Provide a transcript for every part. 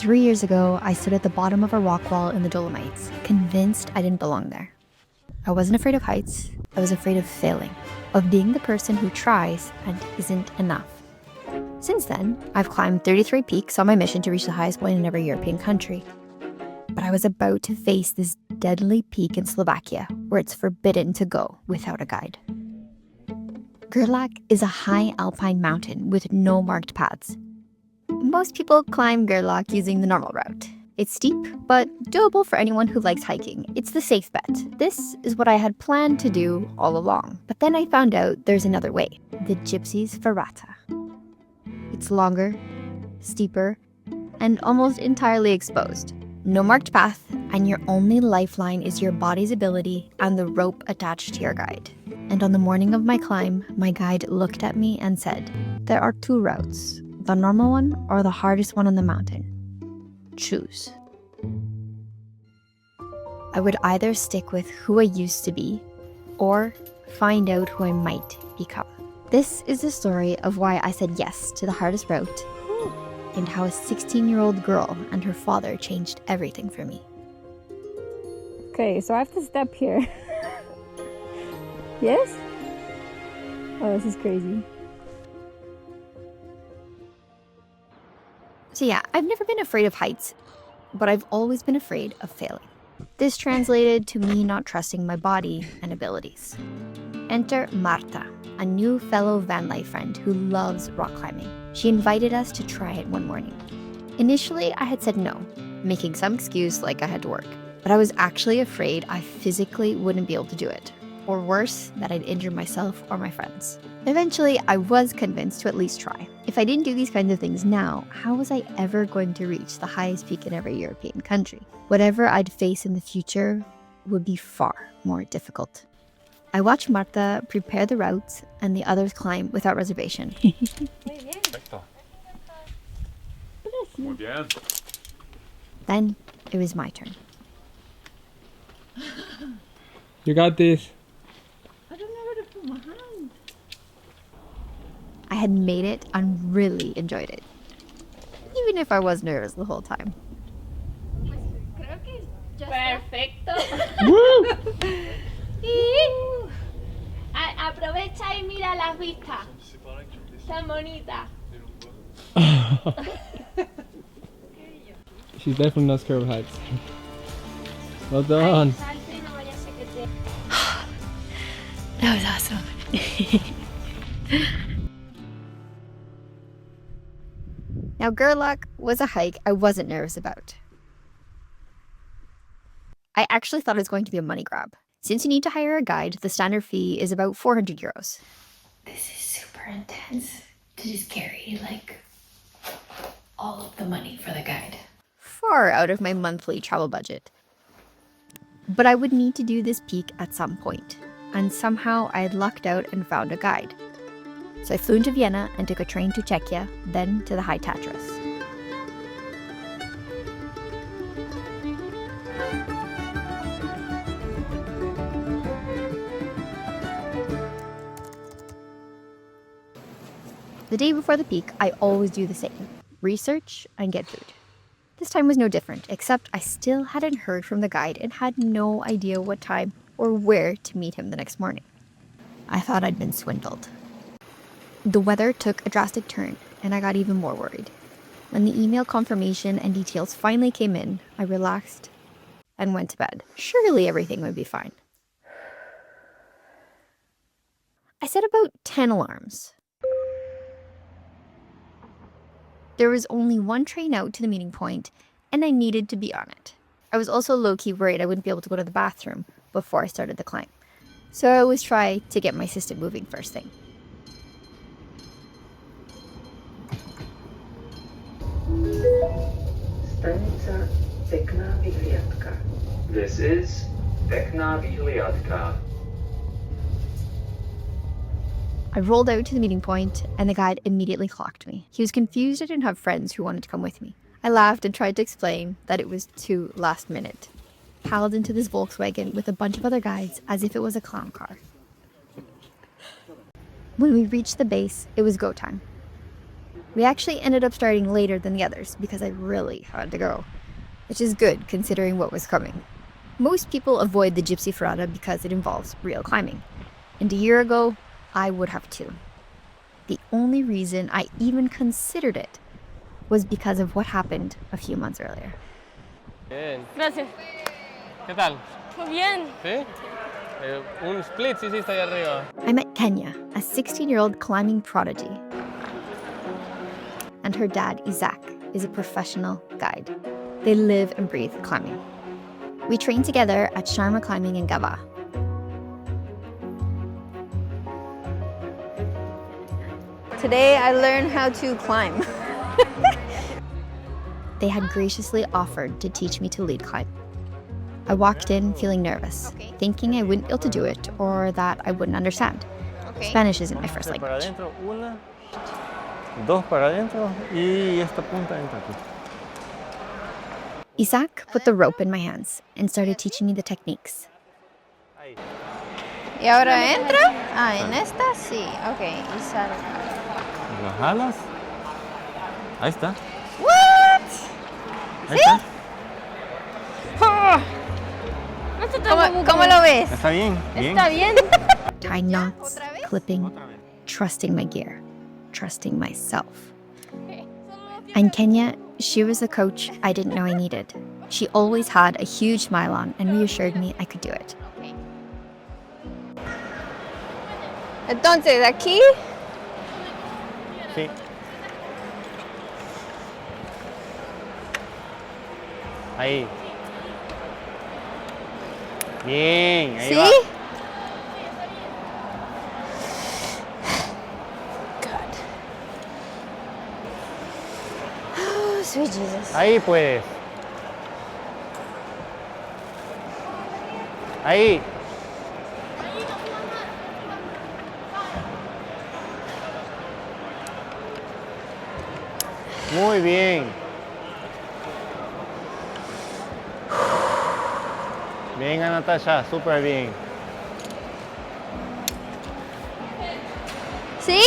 3 years ago, I stood at the bottom of a rock wall in the Dolomites, convinced I didn't belong there. I wasn't afraid of heights, I was afraid of failing, of being the person who tries and isn't enough. Since then, I've climbed 33 peaks on my mission to reach the highest point in every European country. But I was about to face this deadly peak in Slovakia, where it's forbidden to go without a guide. Gerlach is a high alpine mountain with no marked paths. Most people climb Gerlach using the normal route. It's steep, but doable for anyone who likes hiking. It's the safe bet. This is what I had planned to do all along. But then I found out there's another way, the Gypsy Ferrata. It's longer, steeper, and almost entirely exposed. No marked path, and your only lifeline is your body's ability and the rope attached to your guide. And on the morning of my climb, my guide looked at me and said, "There are two routes, the normal one or the hardest one on the mountain. Choose." I would either stick with who I used to be or find out who I might become. This is the story of why I said yes to the hardest route and how a 16-year-old girl and her father changed everything for me. Okay, so I have to step here. Yes? Oh, this is crazy. So yeah, I've never been afraid of heights, but I've always been afraid of failing. This translated to me not trusting my body and abilities. Enter Marta, a new fellow van life friend who loves rock climbing. She invited us to try it one morning. Initially, I had said no, making some excuse like I had to work. But I was actually afraid I physically wouldn't be able to do it. Or worse, that I'd injure myself or my friends. Eventually, I was convinced to at least try. If I didn't do these kinds of things now, how was I ever going to reach the highest peak in every European country? Whatever I'd face in the future would be far more difficult. I watched Marta prepare the routes and the others climb without reservation. Muy bien. Then it was my turn. You got this. I don't know where to put my hand. I had made it and really enjoyed it, even if I was nervous the whole time. Perfecto. Woo! Aprovecha y mira las vistas. Tan bonita. She's definitely not scared of heights. Well done. Salte y no vaya a ser que te... That was awesome. Now, Gerlach was a hike I wasn't nervous about. I actually thought it was going to be a money grab. Since you need to hire a guide, the standard fee is about 400 euros. This is super intense to just carry like all of the money for the guide. Far out of my monthly travel budget. But I would need to do this peak at some point, and somehow I had lucked out and found a guide. So I flew into Vienna and took a train to Czechia, then to the High Tatras. The day before the peak, I always do the same. Research and get food. This time was no different, except I still hadn't heard from the guide and had no idea what time or where to meet him the next morning. I thought I'd been swindled. The weather took a drastic turn, and I got even more worried. When the email confirmation and details finally came in, I relaxed and went to bed. Surely everything would be fine. I set about 10 alarms. There was only one train out to the meeting point, and I needed to be on it. I was also low-key worried I wouldn't be able to go to the bathroom before I started the climb. So I always try to get my system moving first thing. Stanica Pekná vyhliadka. This is Pekná vyhliadka. I rolled out to the meeting point, and the guide immediately clocked me. He was confused I didn't have friends who wanted to come with me. I laughed and tried to explain that it was too last minute. Piled into this Volkswagen with a bunch of other guides as if it was a clown car. When we reached the base, it was go time. We actually ended up starting later than the others because I really had to go, which is good considering what was coming. Most people avoid the Gypsy Ferrata because it involves real climbing, and a year ago, I would have too. The only reason I even considered it was because of what happened a few months earlier. Bien. Gracias. ¿Qué tal? Muy bien. ¿Sí? Un split sí hiciste ahí arriba. I met Kenya, a 16-year-old climbing prodigy. And her dad, Isaac, is a professional guide. They live and breathe climbing. We trained together at Sharma Climbing in Gava. Today I learned how to climb. They had graciously offered to teach me to lead climb. I walked in feeling nervous, thinking I wouldn't be able to do it or that I wouldn't understand. Spanish isn't my first Para language. adentro, una, dos para adentro y esta punta entra aquí. Isaac put the rope in my hands and started teaching me the techniques. Ahí. ¿Y ahora entra? Ah, en esta sí. Ok, y salga. Lo jalas. Ahí está. What? Ahí está. ¿Cómo lo ves? Está bien. Bien. Está bien. Tying knots, clipping, trusting my gear, trusting myself. And Kenya, she was a coach I didn't know I needed. She always had a huge smile on and reassured me I could do it. Entonces, aquí. Sí. Ahí. Bien, ahí ¿Sí? va. God. Oh, sweet Jesus. Ahí puedes. Ahí. Muy bien. Bien, Natasha, súper bien. ¿Sí?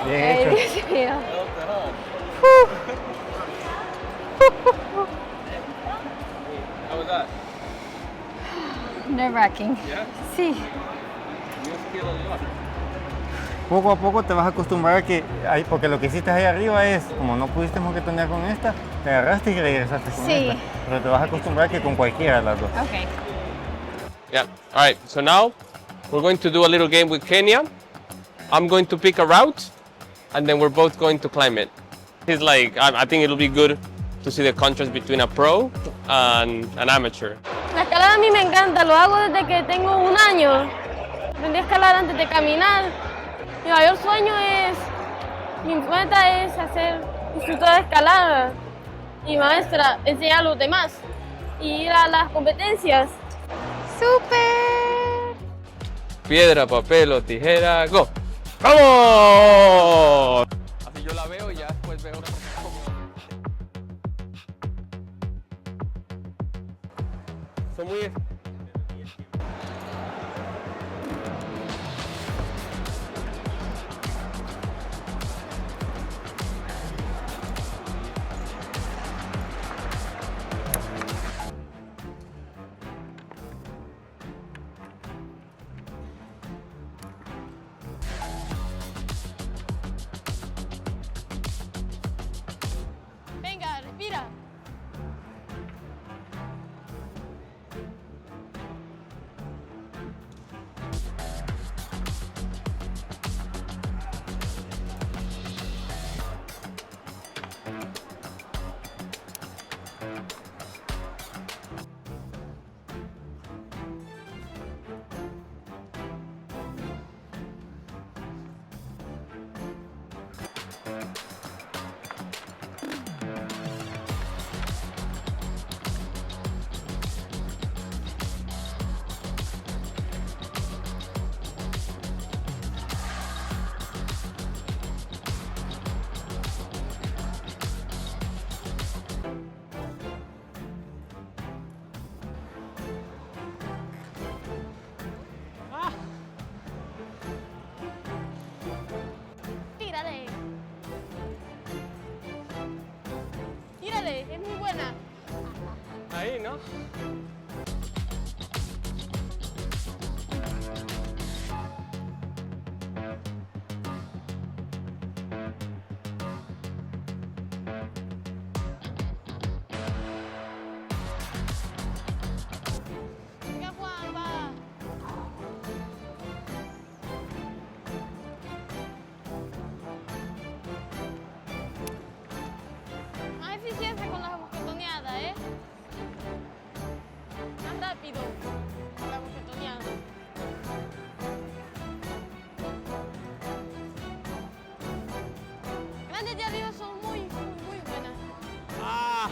Bien Ay, hecho. Dios mío. How was that? Nerve-wracking. Yeah? Sí. You feel a lot. Poco a poco te vas a acostumbrar a que, porque lo que hiciste ahí arriba es, como no pudiste moquetonear con esta, te agarraste y regresaste con Sí. esta. Pero te vas a acostumbrar que con cualquiera de las dos. Okay. Yeah. All right. So now we're going to do a little game with Kenya. I'm going to pick a route, and then we're both going to climb it. It's like I think it'll be good to see the contrast between a pro and an amateur. La escalada a mí me encanta, lo hago desde que tengo 1 año. Aprendí a escalar antes de caminar. Mi mayor sueño es, mi meta es ser instructora de escalada y maestra, enseñar a los demás y ir a las competencias. ¡Súper! Piedra, papel o tijera, go. ¡Vamos! Así yo la veo y ya después veo cómo. Son muy. Venga, respira. ¿no? Venga, Juan, va. Más eficiencia con la boquetoneada, ¿eh? Más rápido con la boquetoneada. Grandes de arriba son muy buenas. Ah.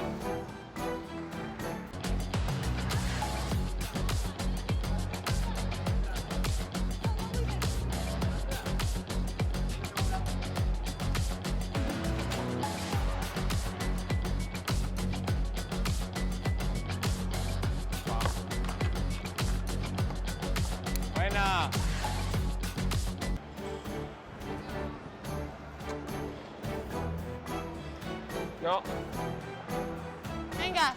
Buena. No. Venga.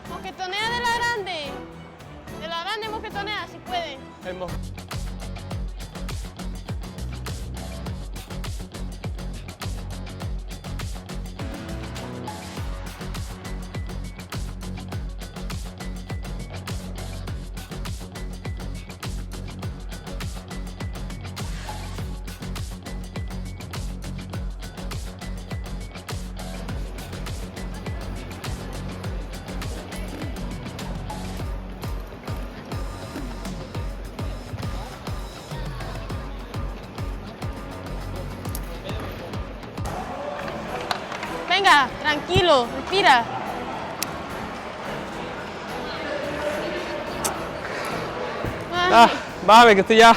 Mosquetonea de la grande. De la grande mosquetonea, si puede. Venga, tranquilo, respira. Ah, bájame, que estoy ya.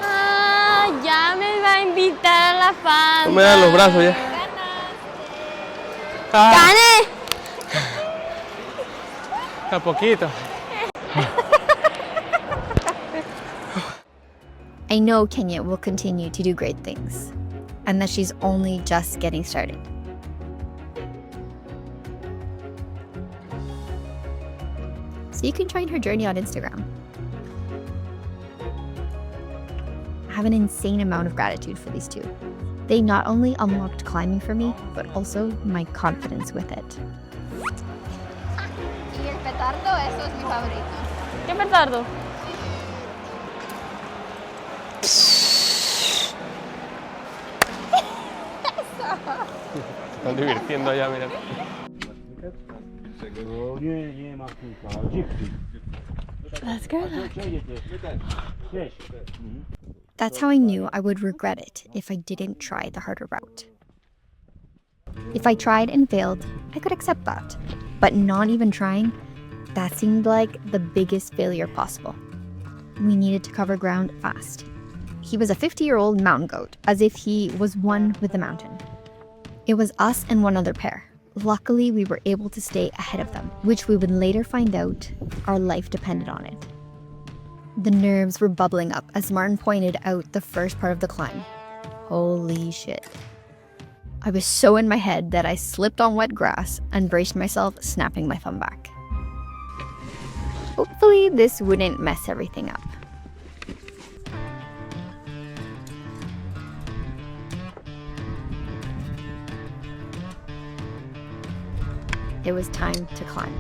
Ah, ya me va a invitar a la Fanta. No me dan los brazos ya. Ah, ¡Gané! a poquito. I know Kenya will continue to do great things, and that she's only just getting started. So you can join her journey on Instagram. I have an insane amount of gratitude for these two. They not only unlocked climbing for me, but also my confidence with it. Y el petardo, eso es mi favorito. ¿Qué petardo? Están divirtiendo allá, mira. That's Gerlach. That's how I knew I would regret it if I didn't try the harder route. If I tried and failed, I could accept that. But not even trying, that seemed like the biggest failure possible. We needed to cover ground fast. He was a 50-year-old mountain goat, as if he was one with the mountain. It was us and one other pair. Luckily, we were able to stay ahead of them, which we would later find out our life depended on it. The nerves were bubbling up as Martin pointed out the first part of the climb. Holy shit. I was so in my head that I slipped on wet grass and braced myself, snapping my thumb back. Hopefully, this wouldn't mess everything up. It was time to climb.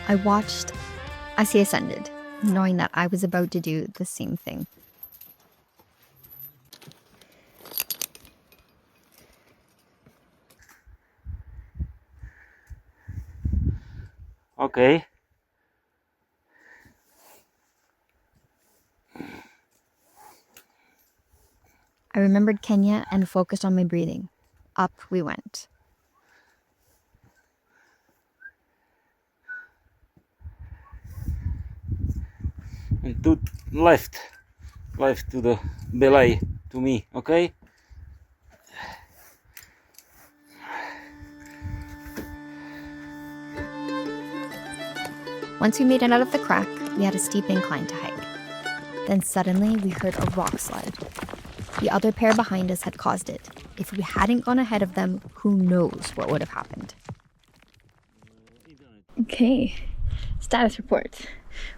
I watched as he ascended, knowing that I was about to do the same thing. Okay. I remembered Kenya and focused on my breathing. Up we went. And to left to the belay, to me, okay? Once we made it out of the crack, we had a steep incline to hike. Then suddenly we heard a rock slide. The other pair behind us had caused it. If we hadn't gone ahead of them, who knows what would have happened. Okay, status report.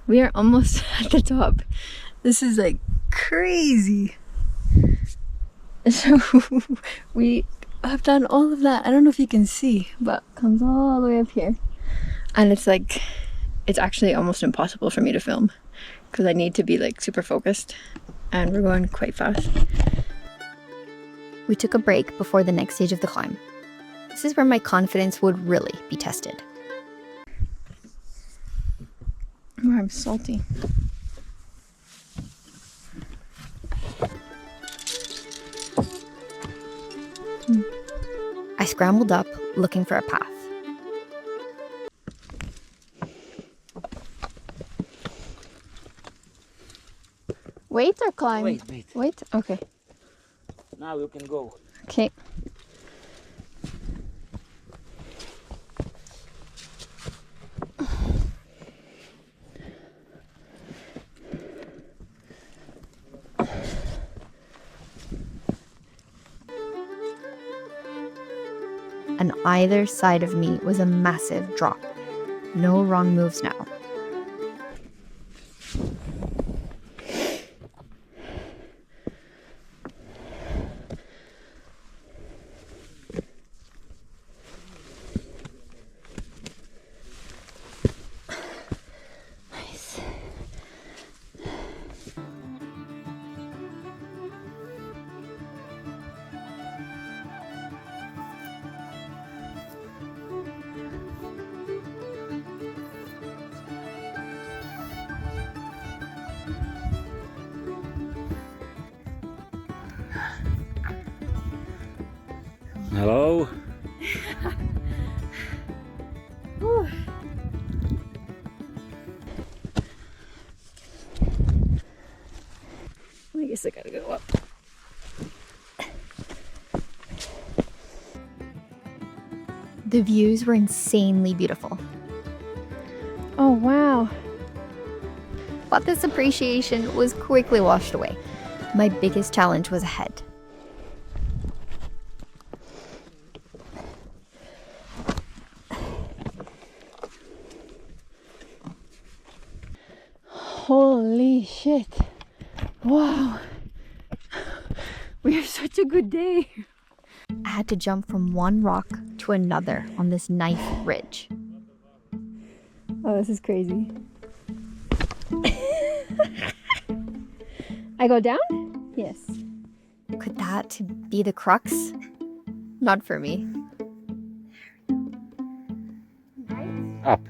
We are almost at the top. This is like crazy. So we have done all of that. I don't know if you can see, but it comes all the way up here. And it's like, it's actually almost impossible for me to film because I need to be like super focused and we're going quite fast. We took a break before the next stage of the climb. This is where my confidence would really be tested. Oh, I'm salty. I scrambled up, looking for a path. Wait or climb? Wait. Wait? Okay. Now you can go. Okay. On either side of me was a massive drop. No wrong moves now. Hello. I guess I gotta go up. The views were insanely beautiful. Oh, wow. But this appreciation was quickly washed away. My biggest challenge was ahead. Holy shit. Wow. We have such a good day. I had to jump from one rock to another on this knife ridge. Oh, this is crazy. I go down? Yes. Could that be the crux? Not for me. Up.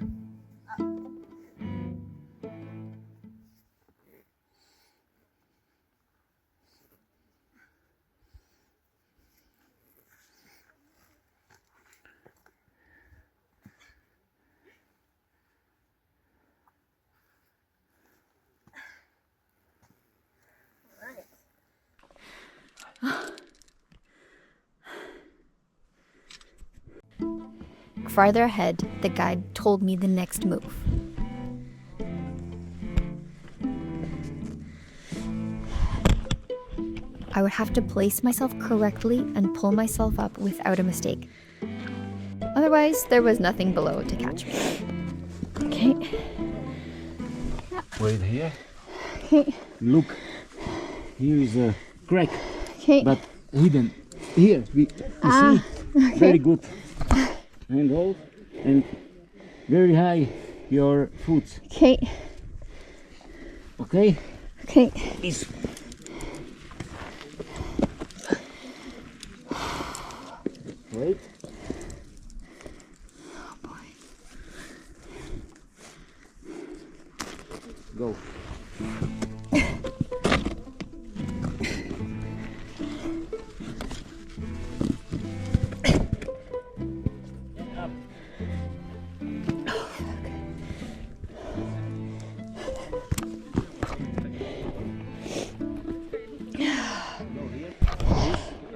Farther ahead, the guide told me the next move. I would have to place myself correctly and pull myself up without a mistake. Otherwise, there was nothing below to catch me. Okay. Wait here. Okay. Look. Here is a crack. Okay. But hidden. Here. You see? Okay. Very good. And hold. And very high your foot. Okay. Okay? Okay. This. Wait. Oh boy. Go.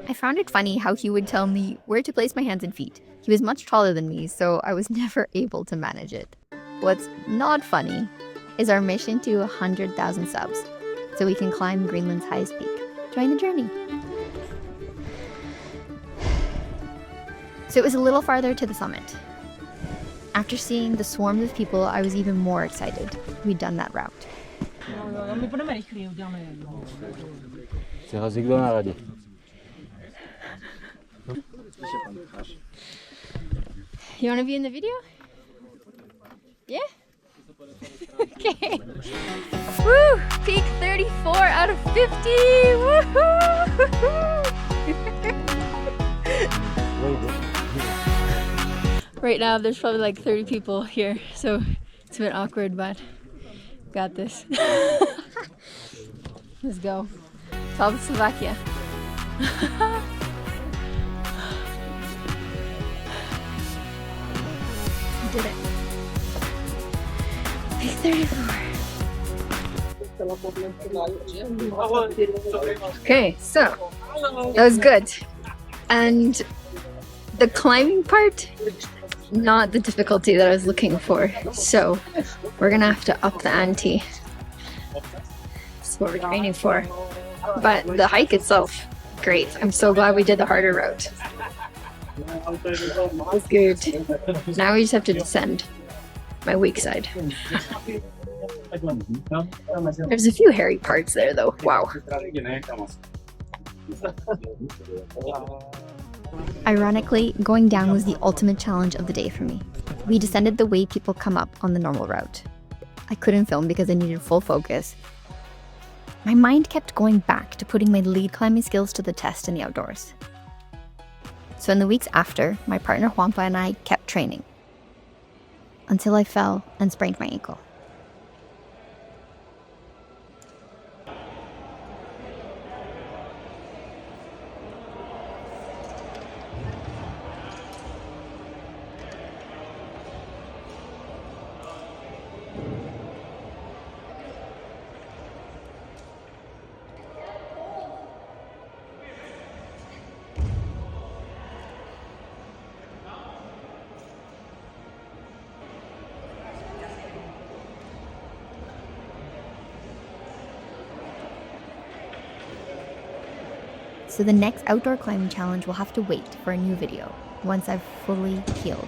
I found it funny how he would tell me where to place my hands and feet. He was much taller than me, so I was never able to manage it. What's not funny is our mission to 100,000 subs, so we can climb Greenland's highest peak. join the journey. So it was a little farther to the summit. After seeing the swarms of people, I was even more excited. We'd done that route. You want to be in the video? Yeah? Okay. Woo! Peak 34 out of 50! Woohoo! Right now there's probably like 30 people here, so it's a bit awkward, but got this. Let's go. Slovakia. Did it. Peak 34. Okay, so that was good. And the climbing part, not the difficulty that I was looking for. So we're gonna have to up the ante. That's what we're training for. But the hike itself, great. I'm so glad we did the harder route. It's good. Now we just have to descend. My weak side. There's a few hairy parts there though. Wow. Ironically, going down was the ultimate challenge of the day for me. We descended the way people come up on the normal route. I couldn't film because I needed full focus. My mind kept going back to putting my lead climbing skills to the test in the outdoors. So in the weeks after, my partner Juanpa and I kept training. Until I fell and sprained my ankle. So the next outdoor climbing challenge will have to wait for a new video once I've fully healed.